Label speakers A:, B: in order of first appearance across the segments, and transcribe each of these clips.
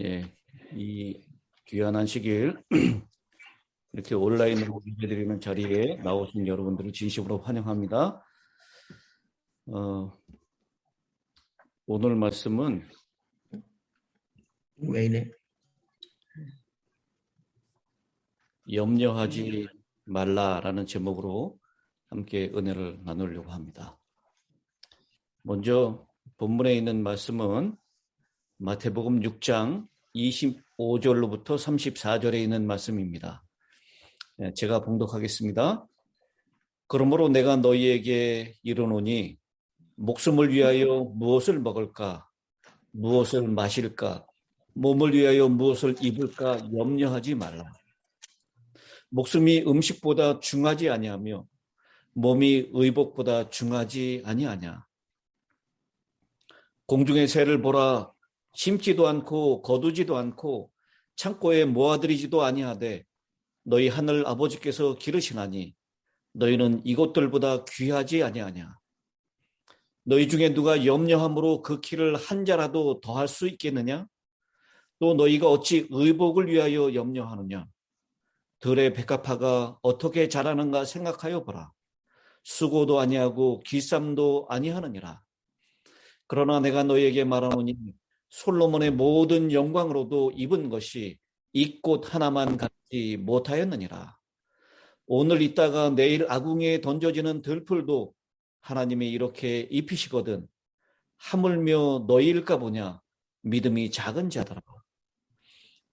A: 예, 이 귀한 안식일 이렇게 온라인으로 예배드리는 자리에 나오신 여러분들을 진심으로 환영합니다. 오늘 말씀은 염려하지 말라라는 제목으로 함께 은혜를 나누려고 합니다. 먼저 본문에 있는 말씀은 마태복음 6장 25절로부터 34절에 있는 말씀입니다. 제가 봉독하겠습니다. 그러므로 내가 너희에게 이르노니 목숨을 위하여 무엇을 먹을까, 무엇을 마실까, 몸을 위하여 무엇을 입을까 염려하지 말라. 목숨이 음식보다 중하지 아니하며 몸이 의복보다 중하지 아니하냐. 공중의 새를 보라. 심지도 않고 거두지도 않고 창고에 모아들이지도 아니하되 너희 하늘 아버지께서 기르시나니 너희는 이것들보다 귀하지 아니하냐. 너희 중에 누가 염려함으로 그 키를 한 자라도 더할 수 있겠느냐? 또 너희가 어찌 의복을 위하여 염려하느냐? 들의 백합화가 어떻게 자라는가 생각하여 보라. 수고도 아니하고 길쌈도 아니하느니라. 그러나 내가 너희에게 말하노니 솔로몬의 모든 영광으로도 입은 것이 이 꽃 하나만 갖지 못하였느니라. 오늘 있다가 내일 아궁이에 던져지는 들풀도 하나님이 이렇게 입히시거든 하물며 너희일까 보냐. 믿음이 작은 자들아.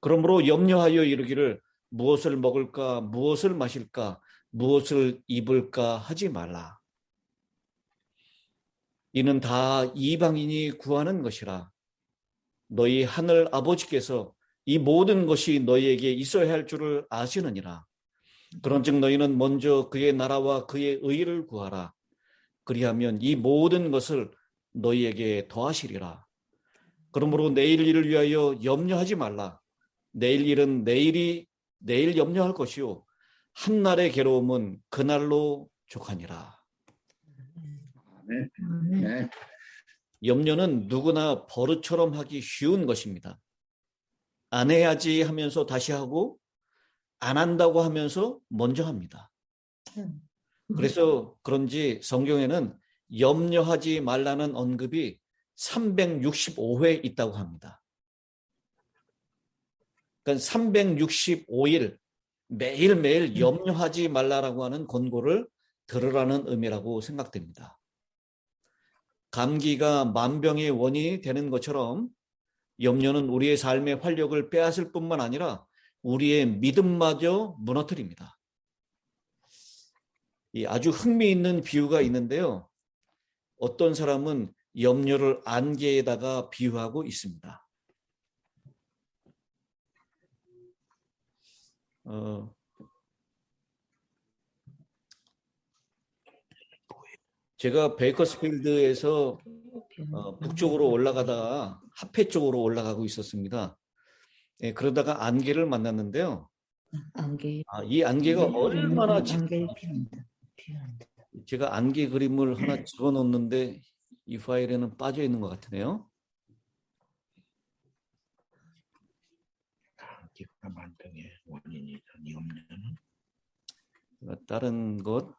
A: 그러므로 염려하여 이르기를 무엇을 먹을까, 무엇을 마실까, 무엇을 입을까 하지 말라. 이는 다 이방인이 구하는 것이라. 너희 하늘 아버지께서 이 모든 것이 너희에게 있어야 할 줄을 아시느니라. 그런즉 너희는 먼저 그의 나라와 그의 의를 구하라. 그리하면 이 모든 것을 너희에게 더하시리라. 그러므로 내일 일을 위하여 염려하지 말라. 내일 일은 내일 염려할 것이요 한날의 괴로움은 그날로 족하니라.
B: 네.
A: 염려는 누구나 버릇처럼 하기 쉬운 것입니다. 안 해야지 하면서 다시 하고 안 한다고 하면서 먼저 합니다. 그래서 그런지 성경에는 염려하지 말라는 언급이 365회 있다고 합니다. 그러니까 365일 매일매일 염려하지 말라라고 하는 권고를 들으라는 의미라고 생각됩니다. 감기가 만병의 원인이 되는 것처럼 염려는 우리의 삶의 활력을 빼앗을 뿐만 아니라 우리의 믿음마저 무너뜨립니다. 아주 흥미있는 비유가 있는데요. 어떤 사람은 염려를 안개에다가 비유하고 있습니다. 제가 베이커스필드에서 북쪽으로 올라가다가 하페 쪽으로 올라가고 있었습니다. 그러다가 안개를 만났는데요. 이 안개가 얼마나 제가 안개 그림을 하나 집어넣었는데 이 파일에는 빠져 있는 것 같으네요.
B: 안개가 만병의 원인이던 염려는
A: 다른 것,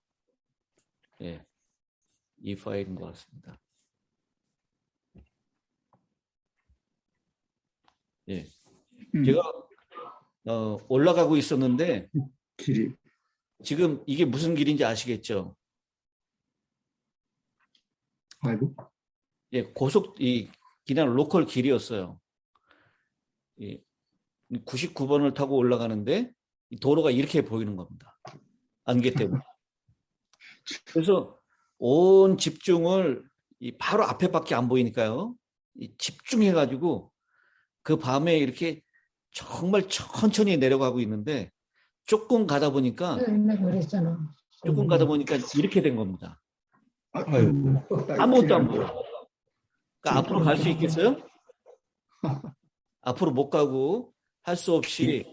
A: 이 파일인 것 같습니다. 제가 올라가고 있었는데
B: 길이
A: 지금 이게 무슨 길인지 아시겠죠?
B: 아이고.
A: 그냥 로컬 길이었어요. 99번을 타고 올라가는데 도로가 이렇게 보이는 겁니다. 안개 때문에. 그래서 온 집중을 바로 앞에밖에 안 보이니까요. 집중해가지고 그 밤에 이렇게 정말 천천히 내려가고 있는데 조금 가다 보니까 이렇게 된 겁니다. 아무것도 안 보여. 그러니까 앞으로 갈 수 있겠어요? 앞으로 못 가고 할 수 없이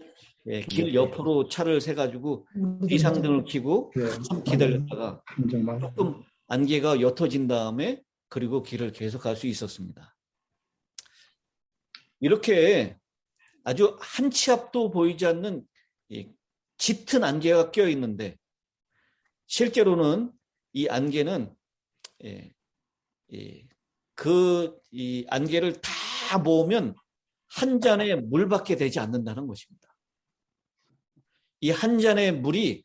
A: 길 옆으로 차를 세가지고 비상등을 켜고 기다렸다가 조금 안개가 옅어진 다음에 그리고 길을 계속 갈 수 있었습니다. 이렇게 아주 한 치 앞도 보이지 않는 이 짙은 안개가 껴 있는데 실제로는 이 안개는 이 안개를 다 모으면 한 잔의 물밖에 되지 않는다는 것입니다. 이 한 잔의 물이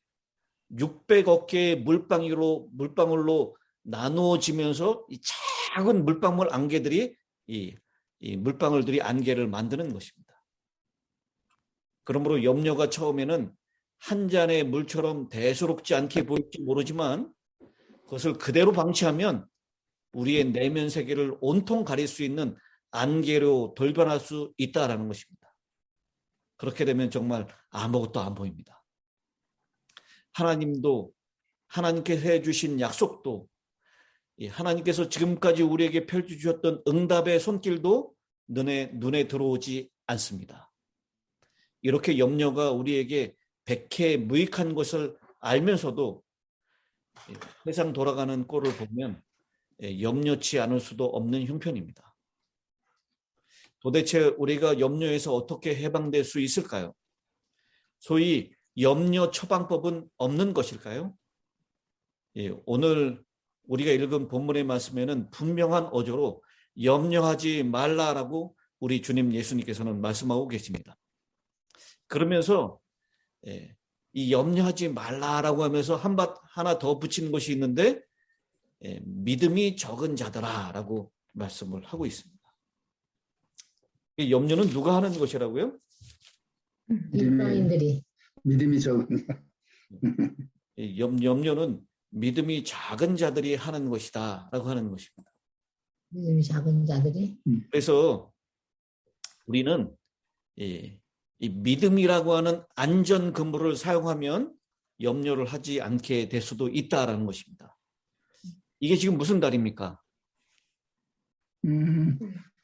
A: 600억 개의 물방울로 나누어지면서 이 작은 물방울 안개들이 이 물방울들이 안개를 만드는 것입니다. 그러므로 염려가 처음에는 한 잔의 물처럼 대수롭지 않게 보일지 모르지만 그것을 그대로 방치하면 우리의 내면 세계를 온통 가릴 수 있는 안개로 돌변할 수 있다는 것입니다. 그렇게 되면 정말 아무것도 안 보입니다. 하나님도 하나님께서 해주신 약속도 하나님께서 지금까지 우리에게 펼쳐주셨던 응답의 손길도 눈에 들어오지 않습니다. 이렇게 염려가 우리에게 백해무익한 것을 알면서도 세상 돌아가는 꼴을 보면 염려치 않을 수도 없는 형편입니다. 도대체 우리가 염려에서 어떻게 해방될 수 있을까요? 소위 염려 처방법은 없는 것일까요? 오늘 우리가 읽은 본문의 말씀에는 분명한 어조로 염려하지 말라라고 우리 주님 예수님께서는 말씀하고 계십니다. 그러면서 이 염려하지 말라라고 하면서 하나 더 붙이는 것이 있는데 믿음이 적은 자들아라고 말씀을 하고 있습니다. 이 염려는 누가 하는 것이라고요?
C: 일반인들이.
B: 믿음이 적은.
A: 염려는 믿음이 작은 자들이 하는 것이다라고 하는 것입니다.
C: 믿음이 작은 자들이.
A: 그래서 우리는 이 믿음이라고 하는 안전 근무를 사용하면 염려를 하지 않게 될 수도 있다라는 것입니다. 이게 지금 무슨 달입니까?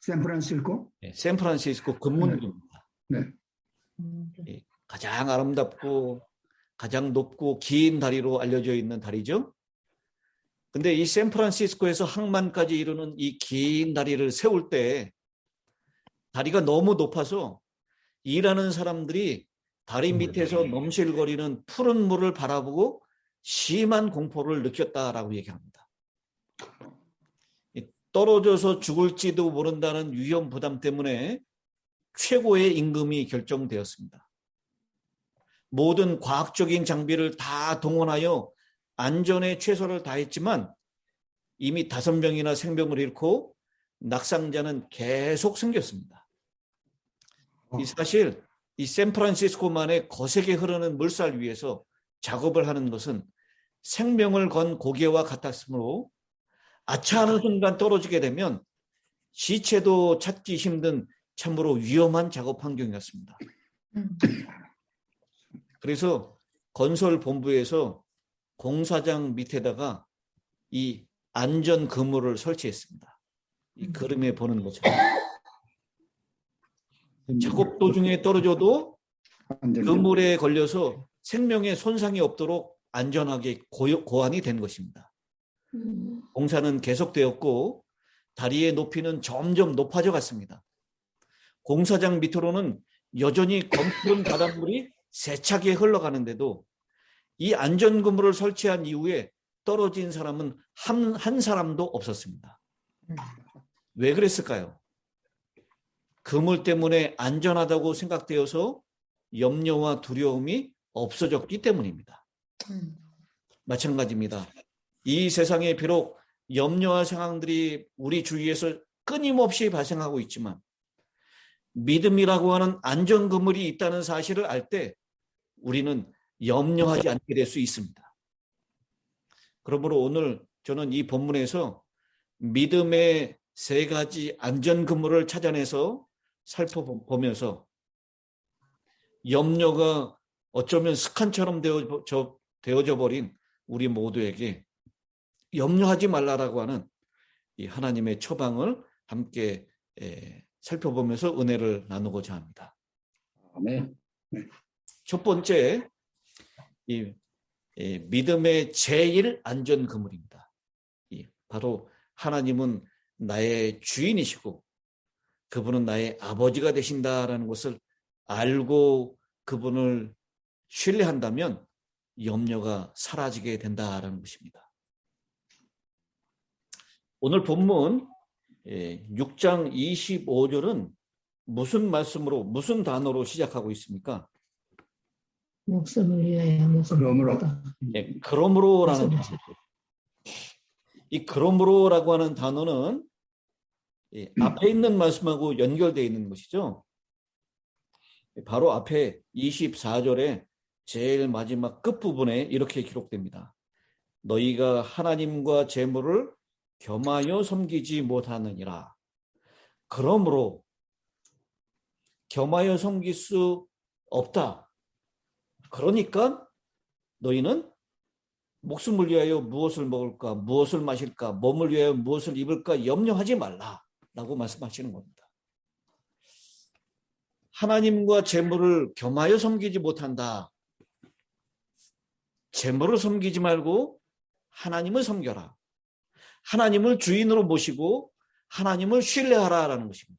B: 샌프란시스코?
A: 네, 샌프란시스코 금문교입니다.
B: 네.
A: 가장 아름답고 가장 높고 긴 다리로 알려져 있는 다리죠. 근데 이 샌프란시스코에서 항만까지 이루는 이 긴 다리를 세울 때 다리가 너무 높아서 일하는 사람들이 다리 밑에서 넘실거리는 푸른 물을 바라보고 심한 공포를 느꼈다라고 얘기합니다. 떨어져서 죽을지도 모른다는 위험 부담 때문에 최고의 임금이 결정되었습니다. 모든 과학적인 장비를 다 동원하여 안전에 최선을 다했지만 이미 5명이나 생명을 잃고 낙상자는 계속 생겼습니다. 사실 이 샌프란시스코만의 거세게 흐르는 물살 위에서 작업을 하는 것은 생명을 건 고개와 같았으므로 아차하는 순간 떨어지게 되면 시체도 찾기 힘든 참으로 위험한 작업 환경이었습니다. 그래서 건설본부에서 공사장 밑에다가 이 안전 그물을 설치했습니다. 이 그림에 보는 것처럼. 작업 도중에 떨어져도 그물에 걸려서 생명에 손상이 없도록 안전하게 고안이 된 것입니다. 공사는 계속되었고 다리의 높이는 점점 높아져 갔습니다. 공사장 밑으로는 여전히 검푸른 바닷물이 세차게 흘러가는데도 이 안전그물을 설치한 이후에 떨어진 사람은 한 사람도 없었습니다. 왜 그랬을까요? 그물 때문에 안전하다고 생각되어서 염려와 두려움이 없어졌기 때문입니다. 마찬가지입니다. 이 세상에 비록 염려와 상황들이 우리 주위에서 끊임없이 발생하고 있지만 믿음이라고 하는 안전그물이 있다는 사실을 알 때 우리는 염려하지 않게 될 수 있습니다. 그러므로 오늘 저는 이 본문에서 믿음의 3가지 안전그물을 찾아내서 살펴보면서 염려가 어쩌면 습관처럼 되어져 버린 우리 모두에게 염려하지 말라라고 하는 이 하나님의 처방을 함께 살펴보면서 은혜를 나누고자 합니다.
B: 아멘.
A: 첫 번째, 이 믿음의 제일 안전 그물입니다. 바로 하나님은 나의 주인이시고 그분은 나의 아버지가 되신다라는 것을 알고 그분을 신뢰한다면 염려가 사라지게 된다라는 것입니다. 오늘 본문 6장 25절은 무슨 말씀으로, 무슨 단어로 시작하고 있습니까?
C: 목숨을 위하여 목숨을
B: 그러므로.
C: 걸다.
A: 그러므로라는 단어죠. 이 그러므로라고 하는 단어는 앞에 있는 말씀하고 연결되어 있는 것이죠. 바로 앞에 24절에 제일 마지막 끝부분에 이렇게 기록됩니다. 너희가 하나님과 재물을 겸하여 섬기지 못하느니라. 그러므로 겸하여 섬길 수 없다. 그러니까 너희는 목숨을 위하여 무엇을 먹을까, 무엇을 마실까, 몸을 위하여 무엇을 입을까 염려하지 말라라고 말씀하시는 겁니다. 하나님과 재물을 겸하여 섬기지 못한다. 재물을 섬기지 말고 하나님을 섬겨라. 하나님을 주인으로 모시고 하나님을 신뢰하라라는 것입니다.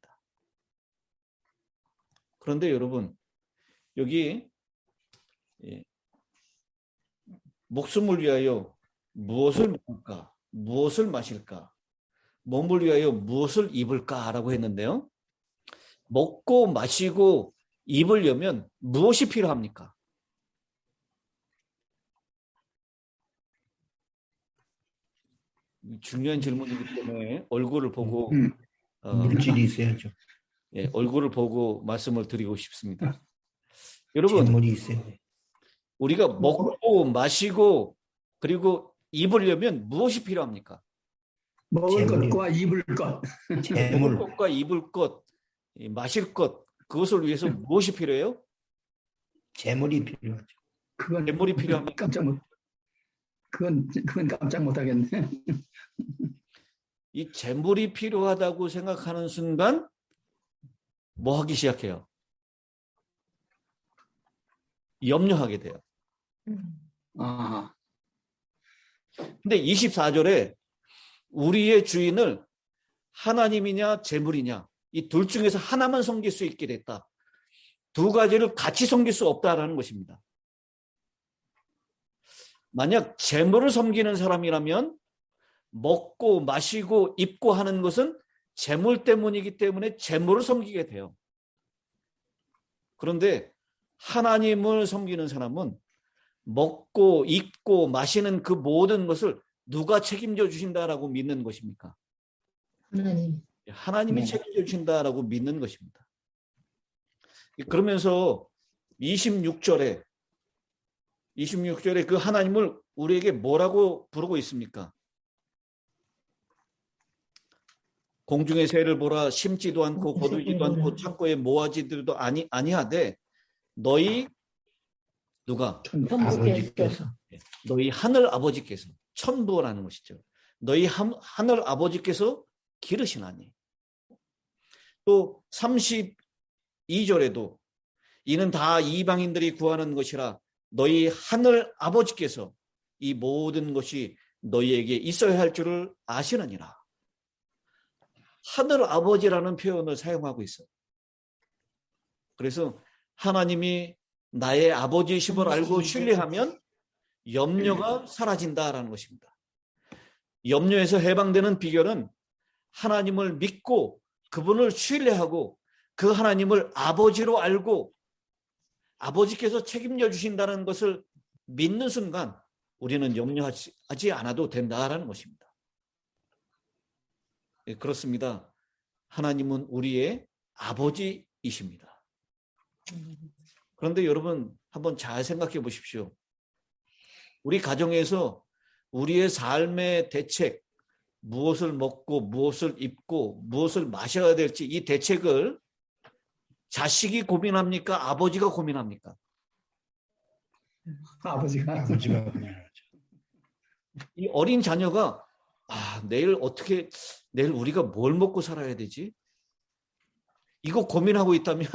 A: 그런데 여러분, 여기 목숨을 위하여 무엇을 먹을까, 무엇을 마실까, 몸을 위하여 무엇을 입을까라고 했는데요. 먹고 마시고 입으려면 무엇이 필요합니까? 중요한 질문이기 때문에 얼굴을 보고
D: 물질이 있어야죠.
A: 얼굴을 보고 말씀을 드리고 싶습니다. 여러분,
D: 재물이 있어야 돼.
A: 우리가 먹고 마시고 그리고 입으려면 무엇이 필요합니까?
B: 먹을
D: 재물이요.
B: 것과 입을 것.
A: 먹을
D: 재물,
A: 것과 입을 것, 마실 것, 그것을 위해서 무엇이 필요해요?
D: 재물이 필요하죠.
B: 그건
A: 재물이 필요합니까?
B: 깜짝 못. 그건 깜짝 못하겠네.
A: 이 재물이 필요하다고 생각하는 순간 뭐 하기 시작해요? 염려하게 돼요.
B: 아,
A: 근데 24절에 우리의 주인을 하나님이냐 재물이냐 이 둘 중에서 하나만 섬길 수 있게 됐다. 두 가지를 같이 섬길 수 없다라는 것입니다. 만약 재물을 섬기는 사람이라면 먹고 마시고 입고 하는 것은 재물 때문이기 때문에 재물을 섬기게 돼요. 그런데 하나님을 섬기는 사람은 먹고 입고 마시는 그 모든 것을 누가 책임져 주신다라고 믿는 것입니까? 하나님이 책임져 주신다라고 믿는 것입니다. 그러면서 26절에 그 하나님을 우리에게 뭐라고 부르고 있습니까? 공중의 새를 보라, 심지도 않고 거두지도 않고 창고에 모아지들도 아니하되 너희 누가?
D: 아버지께서
A: 너희 하늘 아버지께서, 천부라는 것이죠. 너희 하늘 아버지께서 기르시나니. 또 32절에도 이는 다 이방인들이 구하는 것이라 너희 하늘 아버지께서 이 모든 것이 너희에게 있어야 할 줄을 아시느니라. 하늘 아버지라는 표현을 사용하고 있어요. 그래서 하나님이 나의 아버지이심을 알고 신뢰하면 염려가 사라진다라는 것입니다. 염려에서 해방되는 비결은 하나님을 믿고 그분을 신뢰하고 그 하나님을 아버지로 알고 아버지께서 책임져 주신다는 것을 믿는 순간 우리는 염려하지 않아도 된다라는 것입니다. 그렇습니다. 하나님은 우리의 아버지이십니다. 그런데 여러분 한번 잘 생각해 보십시오. 우리 가정에서 우리의 삶의 대책, 무엇을 먹고 무엇을 입고 무엇을 마셔야 될지 이 대책을 자식이 고민합니까? 아버지가 고민합니까?
B: 아버지가.
D: 고민하죠.
A: 이 어린 자녀가 내일 우리가 뭘 먹고 살아야 되지? 이거 고민하고 있다면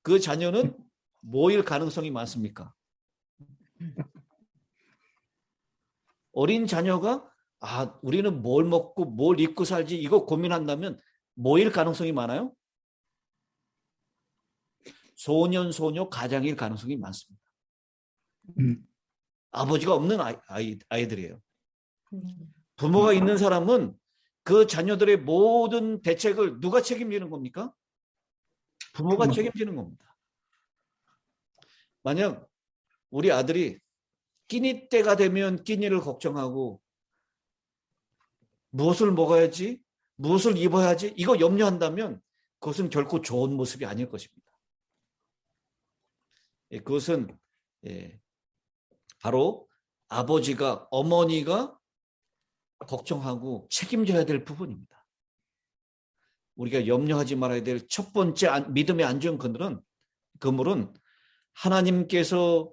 A: 그 자녀는 뭐일 가능성이 많습니까? 어린 자녀가 우리는 뭘 먹고 뭘 입고 살지 이거 고민한다면 뭐일 가능성이 많아요? 소년, 소녀 가장일 가능성이 많습니다.
B: 음.
A: 아버지가 없는 아이들이에요. 부모가 있는 사람은 그 자녀들의 모든 대책을 누가 책임지는 겁니까? 부모가
B: 부모.
A: 책임지는 겁니다. 만약 우리 아들이 끼니 때가 되면 끼니를 걱정하고 무엇을 먹어야지, 무엇을 입어야지 이거 염려한다면 그것은 결코 좋은 모습이 아닐 것입니다. 그것은 바로 아버지가, 어머니가 걱정하고 책임져야 될 부분입니다. 우리가 염려하지 말아야 될 첫 번째 믿음의 안전 그물은 하나님께서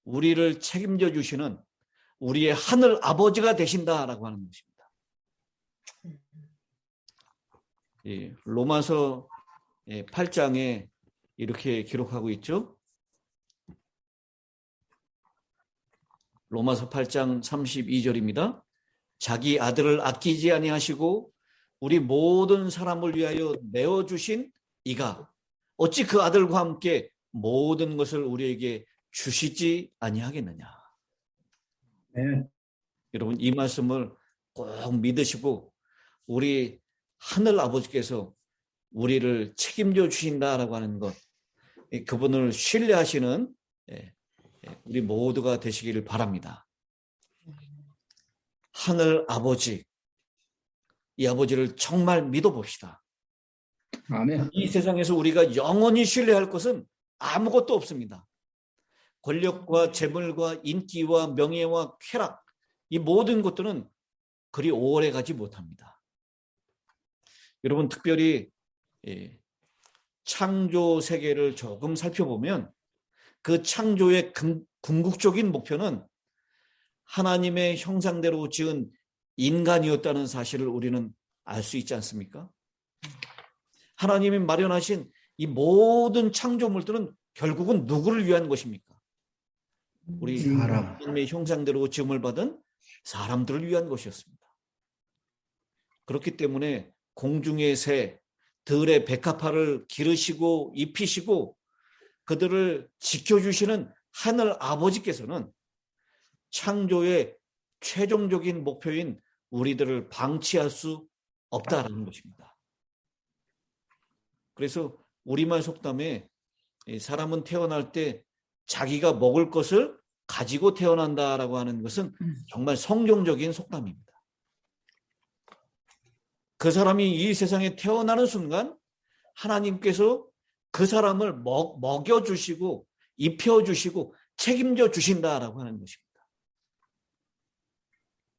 A: 우리를 책임져 주시는 우리의 하늘 아버지가 되신다라고 하는 것입니다. 로마서 8장에 이렇게 기록하고 있죠. 로마서 8장 32절입니다. 자기 아들을 아끼지 아니하시고 우리 모든 사람을 위하여 내어주신 이가 어찌 그 아들과 함께 모든 것을 우리에게 주시지 아니하겠느냐.
B: 네.
A: 여러분 이 말씀을 꼭 믿으시고 우리 하늘 아버지께서 우리를 책임져 주신다라고 하는 것, 그분을 신뢰하시는 우리 모두가 되시기를 바랍니다. 하늘 아버지, 이 아버지를 정말 믿어봅시다.
B: 아멘.
A: 이 세상에서 우리가 영원히 신뢰할 것은 아무것도 없습니다. 권력과 재물과 인기와 명예와 쾌락, 이 모든 것들은 그리 오래 가지 못합니다. 여러분 특별히 창조 세계를 조금 살펴보면 그 창조의 궁극적인 목표는 하나님의 형상대로 지은 인간이었다는 사실을 우리는 알 수 있지 않습니까? 하나님이 마련하신 이 모든 창조물들은 결국은 누구를 위한 것입니까? 우리 하나님의 형상대로 지음을 받은 사람들을 위한 것이었습니다. 그렇기 때문에 공중의 새, 들의 백합화를 기르시고 입히시고 그들을 지켜주시는 하늘 아버지께서는 창조의 최종적인 목표인 우리들을 방치할 수 없다라는 것입니다. 그래서 우리말 속담에 사람은 태어날 때 자기가 먹을 것을 가지고 태어난다라고 하는 것은 정말 성경적인 속담입니다. 그 사람이 이 세상에 태어나는 순간 하나님께서 그 사람을 먹여주시고 입혀주시고 책임져 주신다라고 하는 것입니다.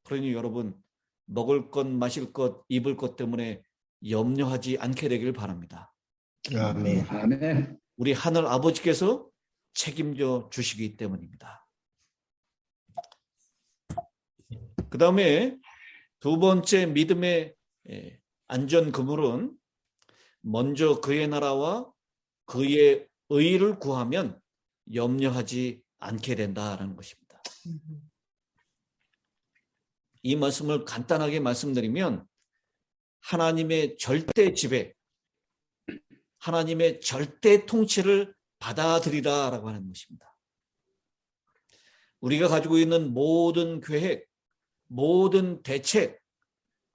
A: 그러니 여러분 먹을 것, 마실 것, 입을 것 때문에 염려하지 않게 되길 바랍니다.
D: 아멘.
B: 아멘.
A: 우리 하늘 아버지께서 책임져 주시기 때문입니다. 그 다음에 두 번째 믿음의 안전 그물은 먼저 그의 나라와 그의 의를 구하면 염려하지 않게 된다라는 것입니다. 이 말씀을 간단하게 말씀드리면 하나님의 절대 지배, 하나님의 절대 통치를 받아들이라라고 하는 것입니다. 우리가 가지고 있는 모든 계획, 모든 대책,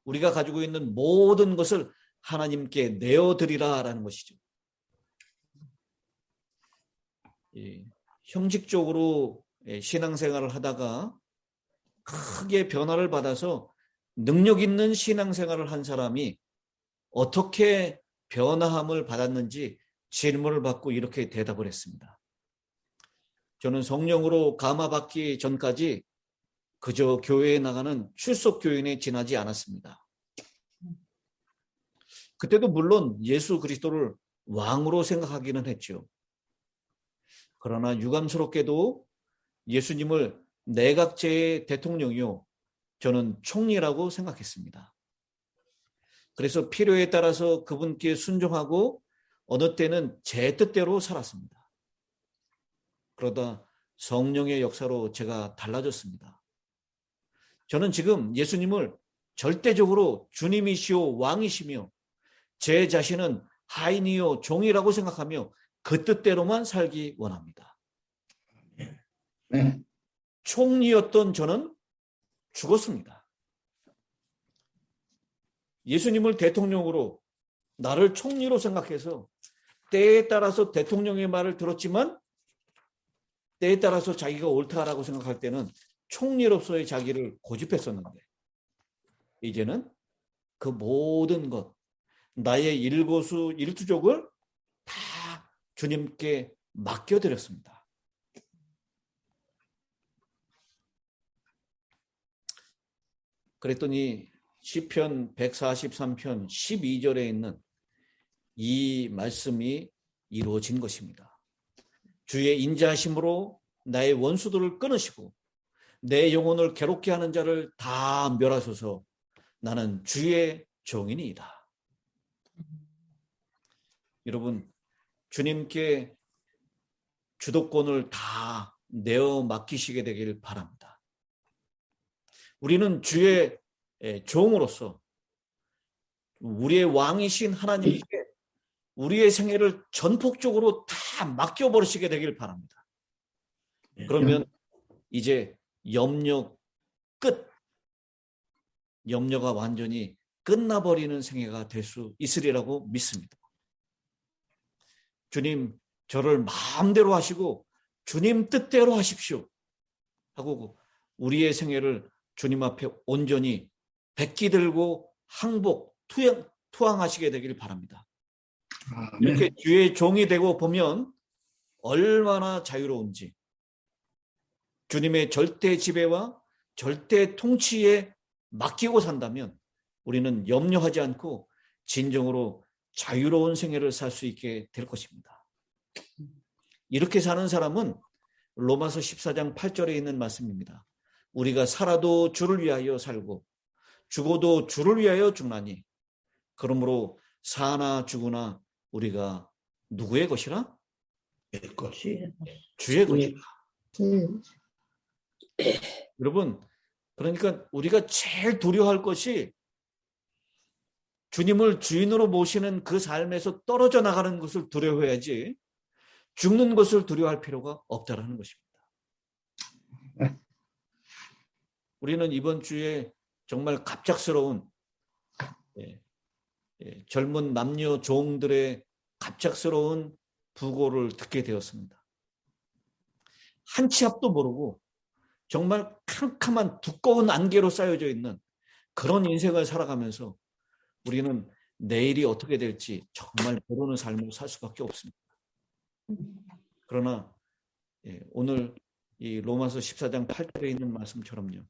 A: 우리가 가지고 있는 모든 것을 하나님께 내어드리라라는 것이죠. 형식적으로 신앙생활을 하다가 크게 변화를 받아서 능력 있는 신앙생활을 한 사람이 어떻게 변화함을 받았는지 질문을 받고 이렇게 대답을 했습니다. 저는 성령으로 감화받기 전까지 그저 교회에 나가는 출석 교인에 지나지 않았습니다. 그때도 물론 예수 그리스도를 왕으로 생각하기는 했죠. 그러나 유감스럽게도 예수님을 내각제의 대통령이요, 저는 총리라고 생각했습니다. 그래서 필요에 따라서 그분께 순종하고 어느 때는 제 뜻대로 살았습니다. 그러다 성령의 역사로 제가 달라졌습니다. 저는 지금 예수님을 절대적으로 주님이시오 왕이시며 제 자신은 하인이요 종이라고 생각하며 그 뜻대로만 살기 원합니다.
B: 네.
A: 총리였던 저는 죽었습니다. 예수님을 대통령으로 나를 총리로 생각해서 때에 따라서 대통령의 말을 들었지만 때에 따라서 자기가 옳다라고 생각할 때는 총리로서의 자기를 고집했었는데 이제는 그 모든 것, 나의 일거수 일투족을 다 주님께 맡겨드렸습니다. 그랬더니 시편 143편 12절에 있는 이 말씀이 이루어진 것입니다. 주의 인자하심으로 나의 원수들을 끊으시고 내 영혼을 괴롭게 하는 자를 다 멸하소서. 나는 주의 종이니이다. 여러분, 주님께 주도권을 다 내어 맡기시게 되길 바랍니다. 우리는 주의 종으로서 우리의 왕이신 하나님께 우리의 생애를 전폭적으로 다 맡겨버리시게 되길 바랍니다. 그러면 이제 염려 끝, 염려가 완전히 끝나버리는 생애가 될 수 있으리라고 믿습니다. 주님, 저를 마음대로 하시고 주님 뜻대로 하십시오 하고 우리의 생애를 주님 앞에 온전히 백기 들고 항복, 투항하시게 되길 바랍니다. 이렇게 주의 종이 되고 보면 얼마나 자유로운지, 주님의 절대 지배와 절대 통치에 맡기고 산다면 우리는 염려하지 않고 진정으로 자유로운 생애를 살 수 있게 될 것입니다. 이렇게 사는 사람은 로마서 14장 8절에 있는 말씀입니다. 우리가 살아도 주를 위하여 살고 죽어도 주를 위하여 죽나니 그러므로 사나 죽으나 우리가 누구의 것이라?
D: 내 것이.
A: 주의 것이라.
C: 음.
A: 여러분, 그러니까 우리가 제일 두려워할 것이 주님을 주인으로 모시는 그 삶에서 떨어져 나가는 것을 두려워해야지 죽는 것을 두려워할 필요가 없다는 것입니다. 우리는 이번 주에 정말 갑작스러운 젊은 남녀 종들의 갑작스러운 부고를 듣게 되었습니다. 한 치 앞도 모르고 정말 캄캄한 두꺼운 안개로 쌓여져 있는 그런 인생을 살아가면서 우리는 내일이 어떻게 될지 정말 모르는 삶을 살 수밖에 없습니다. 그러나 오늘 이 로마서 14장 8절에 있는 말씀처럼요.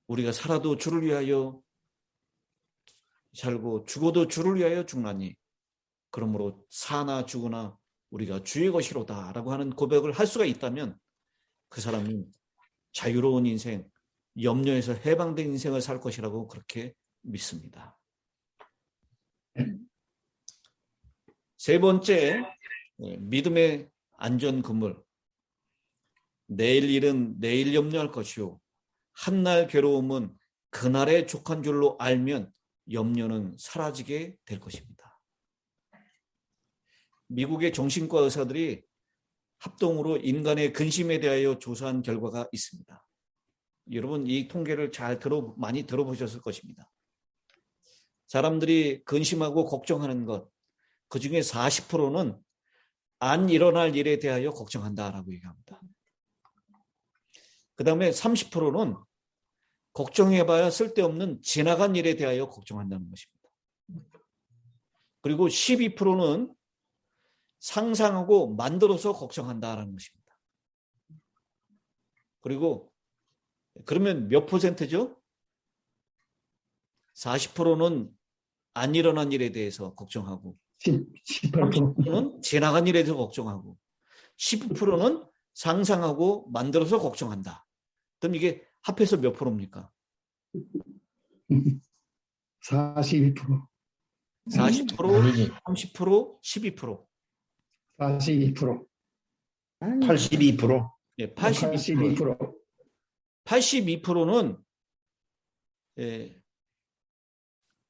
A: 우리가 살아도 주를 위하여 살고 죽어도 주를 위하여 죽나니 그러므로 사나 죽으나 우리가 주의 것이로다 라고 하는 고백을 할 수가 있다면 그 사람은 자유로운 인생, 염려에서 해방된 인생을 살 것이라고 그렇게 믿습니다. 세 번째, 믿음의 안전 그물. 내일 일은 내일 염려할 것이요 한날 괴로움은 그날에 족한 줄로 알면 염려는 사라지게 될 것입니다. 미국의 정신과 의사들이 합동으로 인간의 근심에 대하여 조사한 결과가 있습니다. 여러분 이 통계를 많이 들어보셨을 것입니다. 사람들이 근심하고 걱정하는 것, 그 중에 40%는 안 일어날 일에 대하여 걱정한다라고 얘기합니다. 그 다음에 30%는 걱정해봐야 쓸데없는 지나간 일에 대하여 걱정한다는 것입니다. 그리고 12%는 상상하고 만들어서 걱정한다라는 것입니다. 그리고 그러면 몇 퍼센트죠? 40%는 안 일어난 일에 대해서 걱정하고 30%는 지나간 일에 대해서 걱정하고 12%는 상상하고 만들어서 걱정한다. 그럼 이게 합해서 몇 프로입니까?
B: 42%.
A: 40%, 30%, 12%.
B: 42%.
D: 82%.
A: 네, 82%. 82%는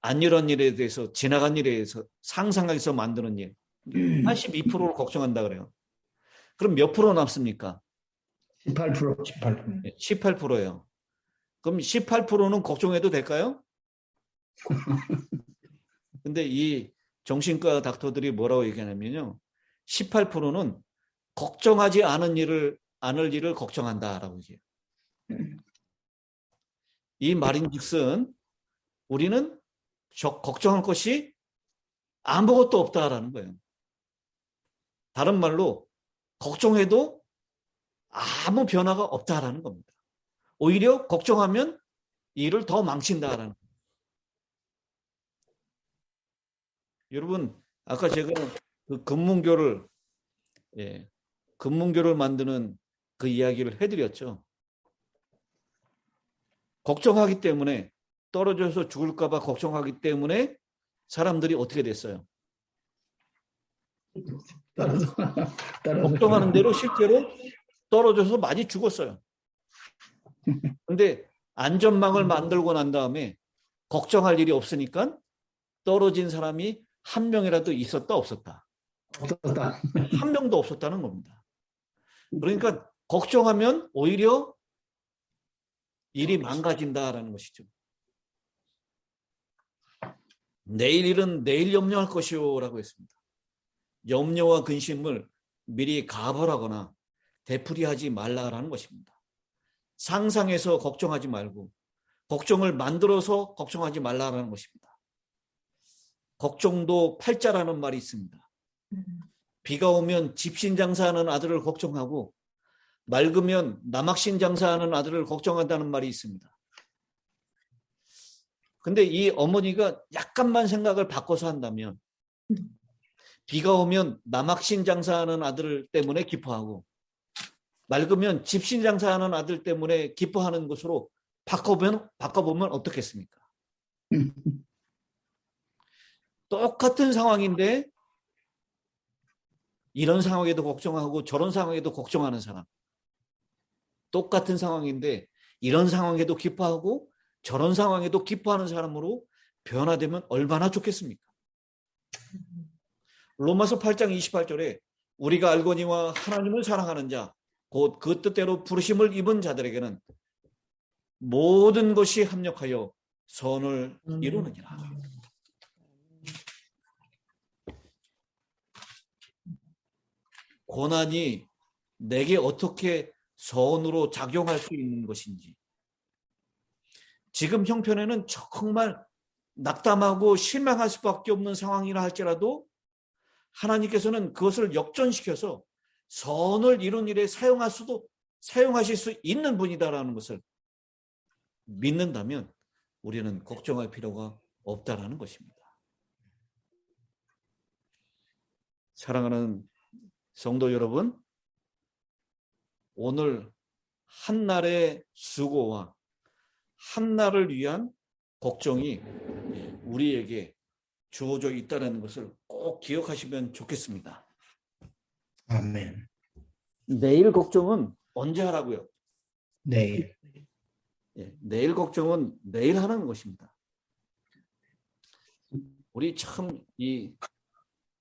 A: 안 이런 일에 대해서, 지나간 일에 대해서 상상해서 만드는 일 82%를 걱정한다 그래요. 그럼 몇 프로 남습니까?
B: 18%.
D: 18분.
A: 18%예요. 그럼 18%는 걱정해도 될까요? 근데 이 정신과 닥터들이 뭐라고 얘기하냐면요. 18%는 걱정하지 않을 일을 걱정한다라고 얘기해요. 이 말인즉슨 우리는 걱정할 것이 아무것도 없다라는 거예요. 다른 말로 걱정해도 아무 변화가 없다라는 겁니다. 오히려 걱정하면 일을 더 망친다라는 거예요. 여러분, 아까 제가 그 금문교를 만드는 그 이야기를 해드렸죠. 걱정하기 때문에, 떨어져서 죽을까 봐 걱정하기 때문에 사람들이 어떻게 됐어요?
B: 따라서
A: 걱정하는 대로 실제로 떨어져서 많이 죽었어요. 근데 안전망을 만들고 난 다음에 걱정할 일이 없으니까 떨어진 사람이 한 명이라도 있었다 없었다?
B: 없었다.
A: 한 명도 없었다는 겁니다. 그러니까 걱정하면 오히려 일이 망가진다라는 것이죠. 내일 일은 내일 염려할 것이요라고 했습니다. 염려와 근심을 미리 가벌하거나 되풀이하지 말라라는 것입니다. 상상해서 걱정하지 말고 걱정을 만들어서 걱정하지 말라라는 것입니다. 걱정도 팔자라는 말이 있습니다. 비가 오면 집신 장사하는 아들을 걱정하고 맑으면 남학신 장사하는 아들을 걱정한다는 말이 있습니다. 근데 이 어머니가 약간만 생각을 바꿔서 한다면 비가 오면 남학신 장사하는 아들 때문에 기뻐하고 맑으면 집신 장사하는 아들 때문에 기뻐하는 것으로 바꿔보면 어떻겠습니까? 똑같은 상황인데 이런 상황에도 걱정하고 저런 상황에도 걱정하는 사람. 똑같은 상황인데 이런 상황에도 기뻐하고 저런 상황에도 기뻐하는 사람으로 변화되면 얼마나 좋겠습니까? 로마서 8장 28절에 우리가 알거니와 하나님을 사랑하는 자 곧 그 뜻대로 부르심을 입은 자들에게는 모든 것이 합력하여 선을 이루느니라. 고난이 내게 어떻게 선으로 작용할 수 있는 것인지, 지금 형편에는 정말 낙담하고 실망할 수밖에 없는 상황이라 할지라도 하나님께서는 그것을 역전시켜서 선을 이룬 일에 사용하실 수 있는 분이다라는 것을 믿는다면 우리는 걱정할 필요가 없다라는 것입니다. 사랑하는 성도 여러분, 오늘 한날의 수고와 한날을 위한 걱정이 우리에게 주어져 있다는 것을 꼭 기억하시면 좋겠습니다.
D: 아멘.
A: 내일 걱정은 언제 하라고요?
D: 내일.
A: 내일 걱정은 내일 하는 것입니다. 우리 참 이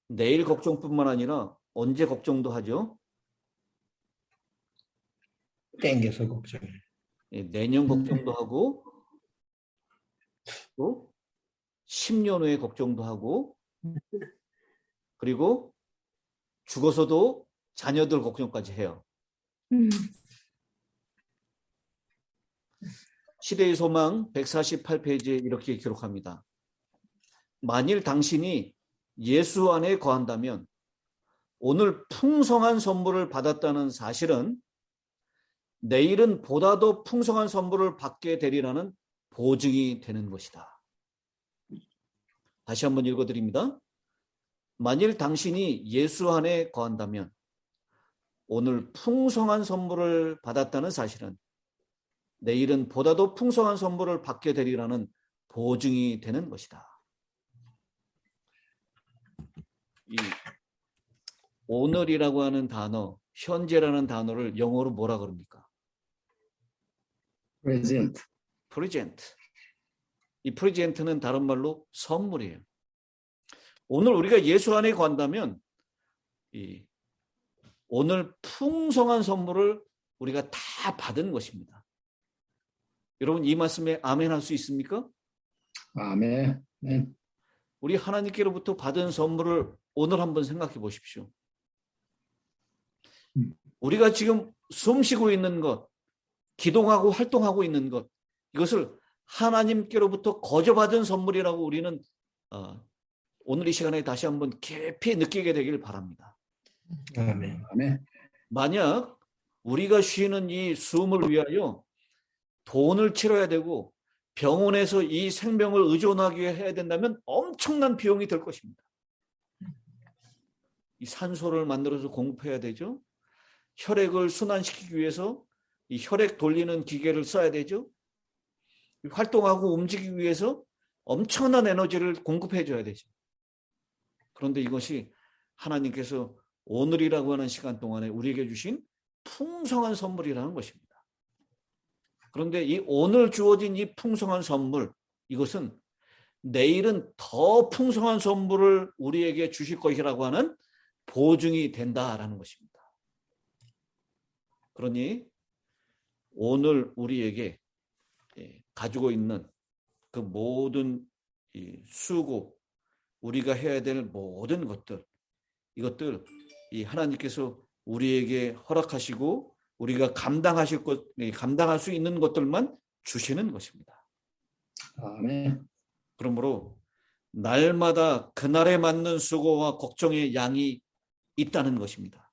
A: 내일 걱정뿐만 아니라 언제 걱정도 하죠?
D: 땡겨서 걱정해.
A: 내년 걱정도 하고 또 10년 후에 걱정도 하고 그리고 죽어서도 자녀들 걱정까지 해요. 시대의 소망 148페이지에 이렇게 기록합니다. 만일 당신이 예수 안에 거한다면 오늘 풍성한 선물을 받았다는 사실은 내일은 보다 더 풍성한 선물을 받게 되리라는 보증이 되는 것이다. 다시 한번 읽어드립니다. 만일 당신이 예수 안에 거한다면 오늘 풍성한 선물을 받았다는 사실은 내일은 보다 더 풍성한 선물을 받게 되리라는 보증이 되는 것이다. 이 오늘이라고 하는 단어, 현재라는 단어를 영어로 뭐라 그럽니까?
B: present.
A: present. 이 프레젠트는 다른 말로 선물이에요. 오늘 우리가 예수 안에 간다면 오늘 풍성한 선물을 우리가 다 받은 것입니다. 여러분 이 말씀에 아멘 할 수 있습니까?
B: 아멘. 네.
A: 우리 하나님께로부터 받은 선물을 오늘 한번 생각해 보십시오. 우리가 지금 숨 쉬고 있는 것, 기동하고 활동하고 있는 것, 이것을 하나님께로부터 거저받은 선물이라고 우리는 오늘 이 시간에 다시 한번 깊이 느끼게 되길 바랍니다.
D: 아멘.
B: 아멘.
A: 만약 우리가 쉬는 이 숨을 위하여 돈을 치러야 되고 병원에서 이 생명을 의존하기 위해 해야 된다면 엄청난 비용이 들 것입니다. 이 산소를 만들어서 공급해야 되죠. 혈액을 순환시키기 위해서 이 혈액 돌리는 기계를 써야 되죠. 활동하고 움직이기 위해서 엄청난 에너지를 공급해 줘야 되죠. 그런데 이것이 하나님께서 오늘이라고 하는 시간 동안에 우리에게 주신 풍성한 선물이라는 것입니다. 그런데 이 오늘 주어진 이 풍성한 선물, 이것은 내일은 더 풍성한 선물을 우리에게 주실 것이라고 하는 보증이 된다라는 것입니다. 그러니 오늘 우리에게 가지고 있는 그 모든 수고, 우리가 해야 될 모든 것들, 이것들 이 하나님께서 우리에게 허락하시고 우리가 감당할 수 있는 것들만 주시는 것입니다.
B: 아멘.
A: 그러므로 날마다 그날에 맞는 수고와 걱정의 양이 있다는 것입니다.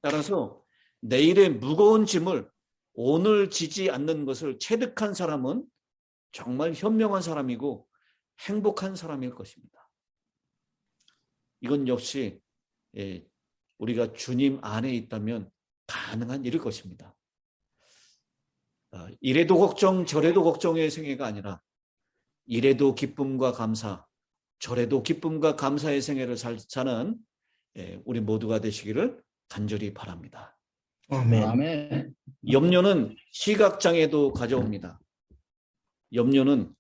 A: 따라서 내일의 무거운 짐을 오늘 지지 않는 것을 체득한 사람은 정말 현명한 사람이고 행복한 사람일 것입니다. 이건 역시 우리가 주님 안에 있다면 가능한 일일 것입니다. 이래도 걱정 저래도 걱정의 생애가 아니라 이래도 기쁨과 감사, 저래도 기쁨과 감사의 생애를 사는 우리 모두가 되시기를 간절히 바랍니다.
D: 아멘.
B: 아멘.
A: 염려는 시각장애도 가져옵니다. 염려는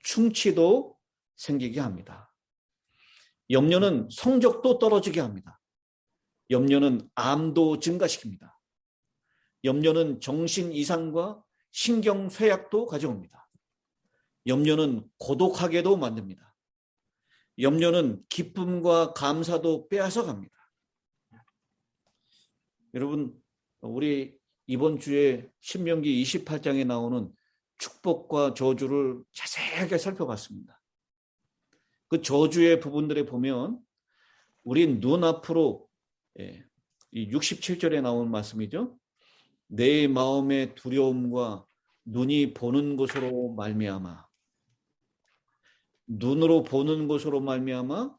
A: 충치도 생기게 합니다. 염려는 성적도 떨어지게 합니다. 염려는 암도 증가시킵니다. 염려는 정신 이상과 신경 쇠약도 가져옵니다. 염려는 고독하게도 만듭니다. 염려는 기쁨과 감사도 빼앗아 갑니다. 여러분, 우리 이번 주에 신명기 28장에 나오는 축복과 저주를 자세하게 살펴봤습니다. 그 저주의 부분들에 보면 우린 눈앞으로 이 67절에 나온 말씀이죠. 내 마음의 두려움과 눈이 보는 것으로 말미암아, 눈으로 보는 것으로 말미암아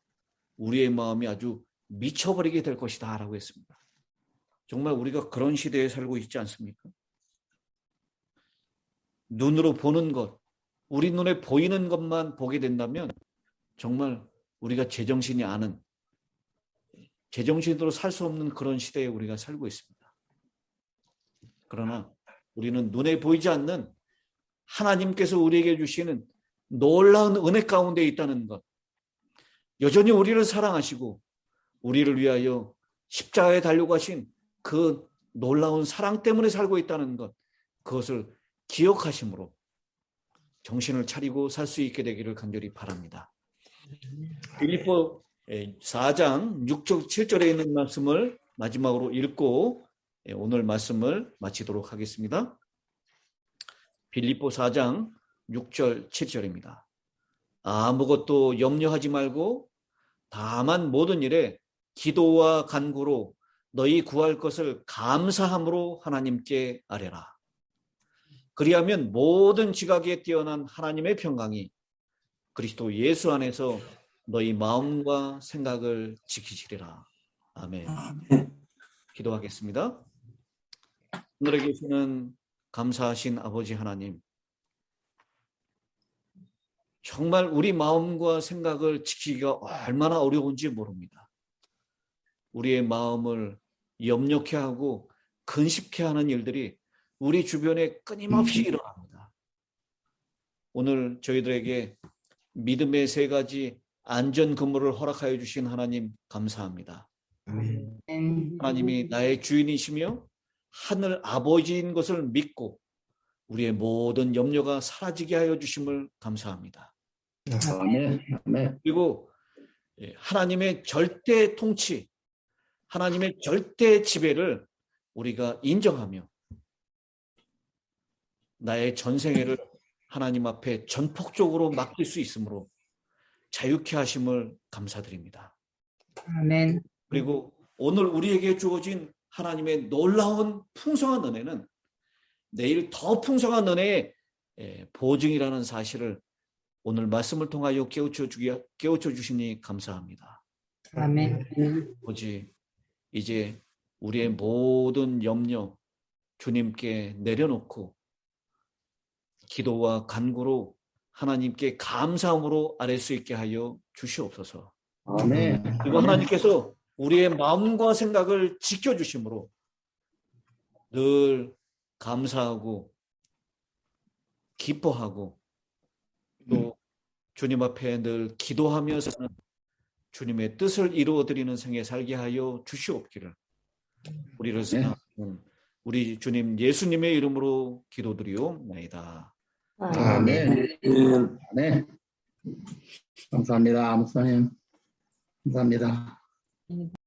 A: 우리의 마음이 아주 미쳐버리게 될 것이다 라고 했습니다. 정말 우리가 그런 시대에 살고 있지 않습니까? 눈으로 보는 것, 우리 눈에 보이는 것만 보게 된다면 정말 우리가 제정신이 아는, 제정신으로 살 수 없는 그런 시대에 우리가 살고 있습니다. 그러나 우리는 눈에 보이지 않는 하나님께서 우리에게 주시는 놀라운 은혜 가운데 있다는 것, 여전히 우리를 사랑하시고 우리를 위하여 십자가에 달려가신 그 놀라운 사랑 때문에 살고 있다는 것, 그것을 기억하심으로 정신을 차리고 살 수 있게 되기를 간절히 바랍니다. 빌립보 4장 6절 7절에 있는 말씀을 마지막으로 읽고 오늘 말씀을 마치도록 하겠습니다. 빌립보 4장 6절 7절입니다. 아무것도 염려하지 말고 다만 모든 일에 기도와 간구로 너희 구할 것을 감사함으로 하나님께 아뢰라. 그리하면 모든 지각에 뛰어난 하나님의 평강이 그리스도 예수 안에서 너희 마음과 생각을 지키시리라. 아멘. 기도하겠습니다. 하늘에 계시는 감사하신 아버지 하나님, 정말 우리 마음과 생각을 지키기가 얼마나 어려운지 모릅니다. 우리의 마음을 염려케 하고 근심케 하는 일들이 우리 주변에 끊임없이 일어납니다. 오늘 저희들에게 믿음의 세 가지 안전 근무를 허락하여 주신 하나님 감사합니다.
D: 아멘.
A: 하나님이 나의 주인이시며 하늘 아버지인 것을 믿고 우리의 모든 염려가 사라지게 하여 주심을 감사합니다.
B: 아멘. 아멘.
A: 그리고 하나님의 절대 통치, 하나님의 절대 지배를 우리가 인정하며 나의 전생애를 하나님 앞에 전폭적으로 맡길 수 있으므로 자유케 하심을 감사드립니다.
E: 아멘.
A: 그리고 오늘 우리에게 주어진 하나님의 놀라운 풍성한 은혜는 내일 더 풍성한 은혜의 보증이라는 사실을 오늘 말씀을 통하여 깨우쳐 주시니 감사합니다.
E: 아멘.
A: 오직 이제 우리의 모든 염려 주님께 내려놓고 기도와 간구로 하나님께 감사함으로 아뢰 수 있게 하여 주시옵소서.
B: 아멘.
A: 그리고 하나님께서 우리의 마음과 생각을 지켜주심으로 늘 감사하고 기뻐하고 또 주님 앞에 늘 기도하며 사는 주님의 뜻을 이루어드리는 생에 살게 하여 주시옵기를 우리를 사랑하는 우리 주님 예수님의 이름으로 기도드리옵나이다.
B: 아멘. 네. 감사합니다. 목사님. 감사합니다.